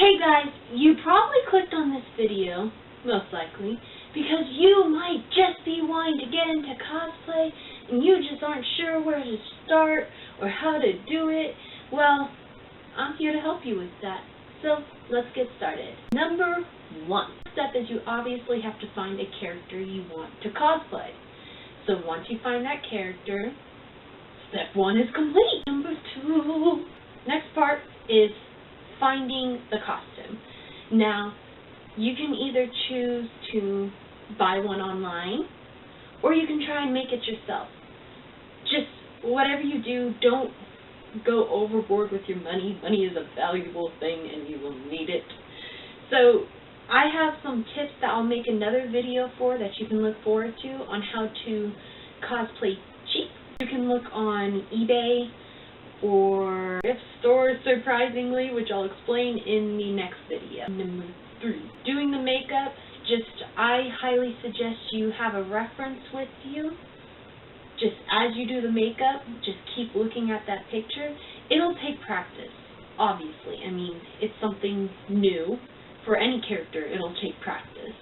Hey guys, you probably clicked on this video, most likely, because you might just be wanting to get into cosplay and you just aren't sure where to start or how to do it. Well, I'm here to help you with that. So, let's get started. Number 1 step is you obviously have to find a character you want to cosplay. So once you find that character, step 1 is complete. Number 2. Next part is finding the costume. Now, you can either choose to buy one online, or you can try and make it yourself. Just whatever you do, don't go overboard with your money. Money is a valuable thing and you will need it. So, I have some tips that I'll make another video for that you can look forward to on how to cosplay cheap. You can look on eBay or thrift stores, surprisingly, which I'll explain in the next video. Number 3, doing the makeup. I highly suggest you have a reference with you. Just as you do the makeup, just keep looking at that picture. It'll take practice, obviously. I mean, it's something new. For any character, it'll take practice.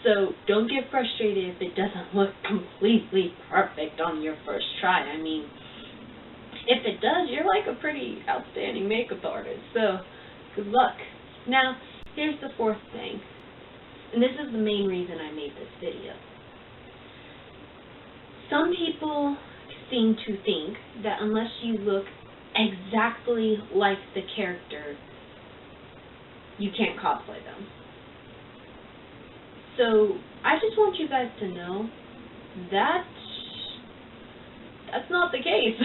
So don't get frustrated if it doesn't look completely perfect on your first try. I mean, if it does, you're like a pretty outstanding makeup artist. So, good luck. Now, here's the 4th thing. And this is the main reason I made this video. Some people seem to think that unless you look exactly like the character, you can't cosplay them. So, I just want you guys to know that that's not the case.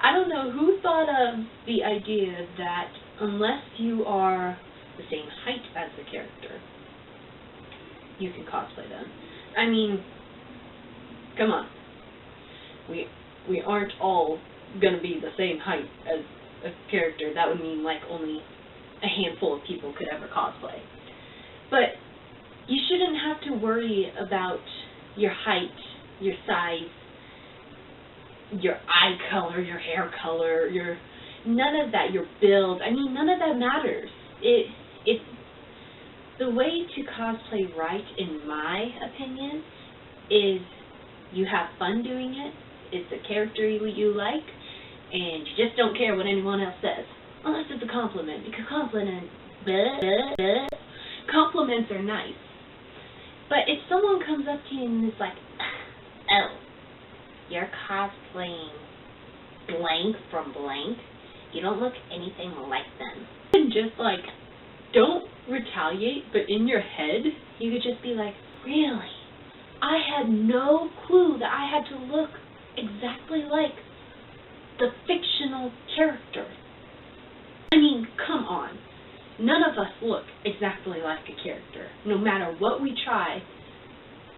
I don't know who thought of the idea that unless you are the same height as the character, you can cosplay them. I mean, come on. We aren't all gonna be the same height as a character. That would mean like only a handful of people could ever cosplay. But you shouldn't have to worry about your height, your size, your eye color, your hair color, none of that, your build. I mean, none of that matters. It's the way to cosplay right, in my opinion, is you have fun doing it. It's a character you like, and you just don't care what anyone else says. Unless it's a compliment, because compliments are nice. But if someone comes up to you and is like, oh, you're cosplaying blank from blank, you don't look anything like them. And just like, don't retaliate, but in your head, you could just be like, really? I had no clue that I had to look exactly like the fictional character. I mean, come on. None of us look exactly like a character. No matter what we try,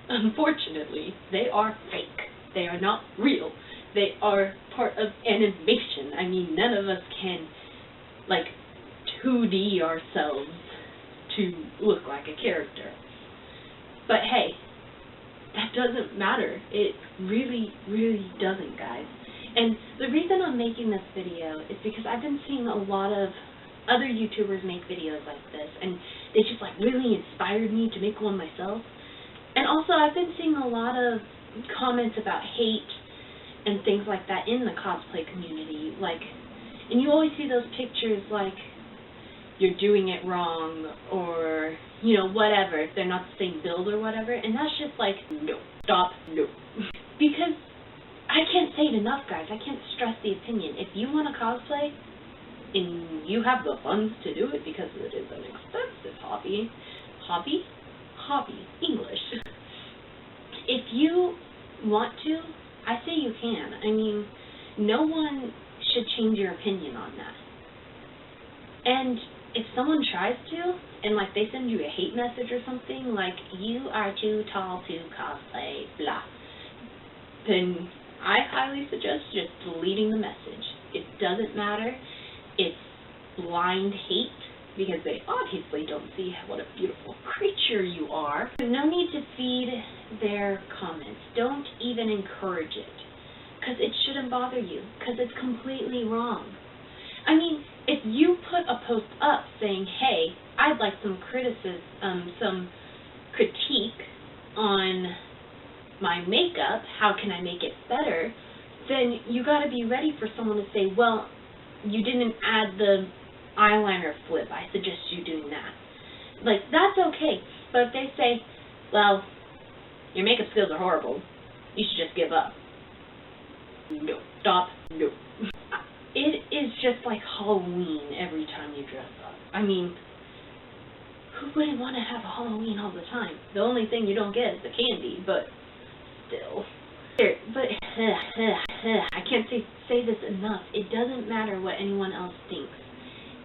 unfortunately, they are fake. They are not real. They are part of animation. I mean, none of us can, like, 2D ourselves to look like a character. But hey, that doesn't matter. It really, really doesn't, guys. And the reason I'm making this video is because I've been seeing a lot of other YouTubers make videos like this, and they just like really inspired me to make one myself. And also, I've been seeing a lot of comments about hate and things like that in the cosplay community. Like, and you always see those pictures like you're doing it wrong, or you know, whatever, if they're not the same build or whatever. And that's just like, no, stop, no. Because I can't say it enough, guys. I can't stress the opinion. If you want to cosplay, and you have the funds to do it, because it is an expensive hobby, English. If you want to, I say you can. I mean, no one should change your opinion on that. And if someone tries to, and like they send you a hate message or something, like, you are too tall to cosplay, blah, then I highly suggest just deleting the message. It doesn't matter. It's blind hate, because they obviously don't see what a beautiful creature you are. No need to feed their comments. Don't even encourage it, because it shouldn't bother you, because it's completely wrong. I mean, if you put a post up saying, hey, I'd like some some critique on my makeup, how can I make it better, then you got to be ready for someone to say, well, you didn't add the eyeliner flip, I suggest you doing that. Like, that's okay. But if they say, well, your makeup skills are horrible, you should just give up. No. Stop. No. It is just like Halloween every time you dress up. I mean, who wouldn't want to have a Halloween all the time? The only thing you don't get is the candy, but still. But I can't say this enough. It doesn't matter what anyone else thinks.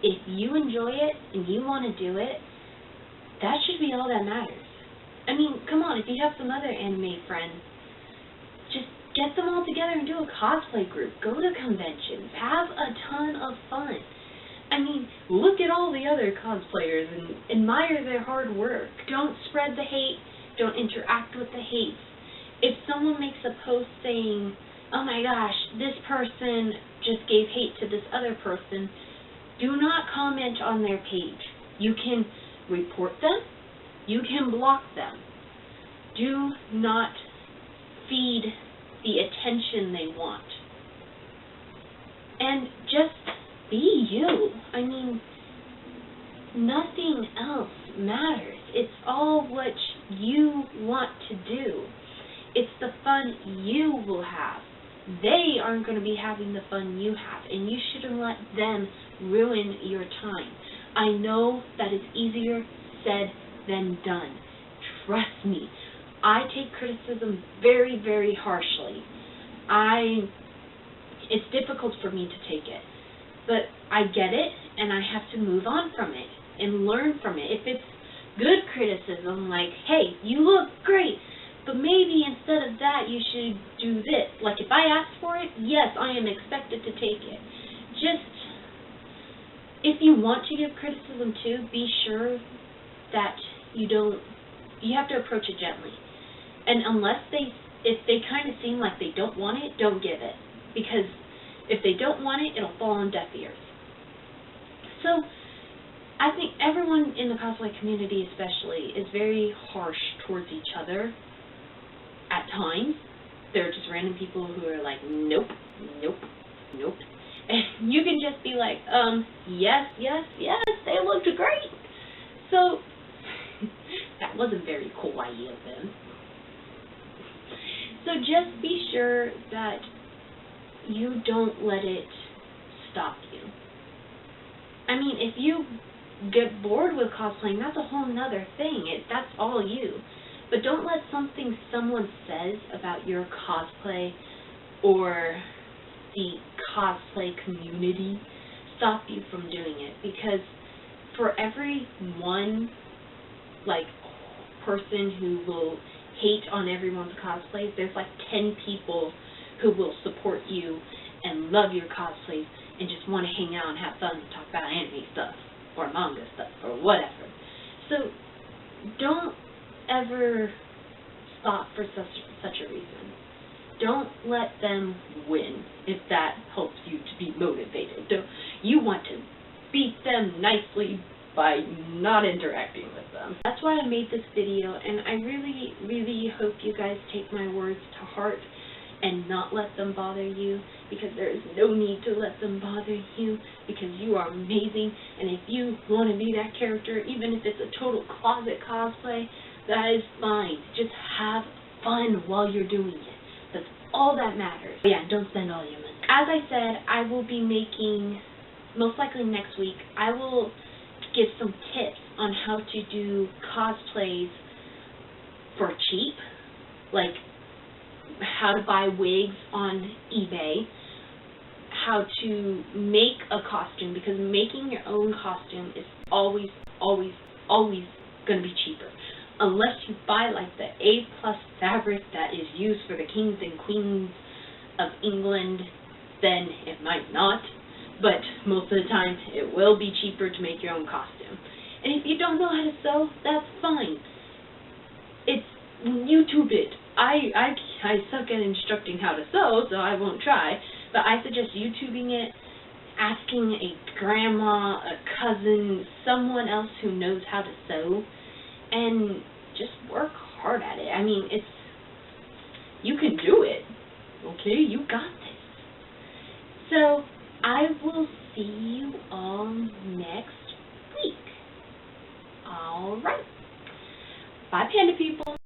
If you enjoy it and you want to do it, that should be all that matters. I mean, come on, if you have some other anime friends, just get them all together and do a cosplay group. Go to conventions. Have a ton of fun. I mean, look at all the other cosplayers and admire their hard work. Don't spread the hate. Don't interact with the hate. If someone makes a post saying, oh my gosh, this person just gave hate to this other person, do not comment on their page. You can report them. You can block them. Do not feed the attention they want. And just be you. I mean, nothing else matters. It's all what you want to do. It's the fun you will have. They aren't going to be having the fun you have, and you shouldn't let them ruin your time. I know that it's easier said than done. Trust me. I take criticism very, very harshly. It's difficult for me to take it. But I get it, and I have to move on from it and learn from it. If it's good criticism, like, hey, you look great, but maybe instead of that you should do this. Like, if I ask for it, yes, I am expected to take it. Just, if you want to give criticism too, be sure that you have to approach it gently. And if they kind of seem like they don't want it, don't give it. Because if they don't want it, it'll fall on deaf ears. So, I think everyone in the cosplay community especially is very harsh towards each other at times. There are just random people who are like, nope, nope, nope. And you can just be like, yes, yes, yes, they looked great. So, that wasn't very kawaii of them. So just be sure that you don't let it stop you. I mean, if you get bored with cosplaying, that's a whole nother thing. That's all you. But don't let something someone says about your cosplay or the cosplay community stop you from doing it. Because for every one, person who will hate on everyone's cosplays, there's 10 people who will support you and love your cosplays and just want to hang out and have fun and talk about anime stuff or manga stuff or whatever. So don't ever stop for such a reason. Don't let them win if that helps you to be motivated. You want to beat them nicely by not interacting with them. That's why I made this video, and I really, really hope you guys take my words to heart and not let them bother you, because there is no need to let them bother you, because you are amazing, and if you want to be that character, even if it's a total closet cosplay, that is fine. Just have fun while you're doing it. That's all that matters. Yeah, don't spend all your money. As I said, I will be making, most likely next week, I will give some tips on how to do cosplays for cheap, like how to buy wigs on eBay, how to make a costume, because making your own costume is always, always, always going to be cheaper. Unless you buy the A+ fabric that is used for the kings and queens of England, then it might not. But most of the time, it will be cheaper to make your own costume. And if you don't know how to sew, that's fine. It's YouTube it. I suck at instructing how to sew, so I won't try. But I suggest YouTubing it, asking a grandma, a cousin, someone else who knows how to sew, and just work hard at it. I mean, you can do it, okay? You got this. So, I will see you all next week. Alright. Bye, Panda People.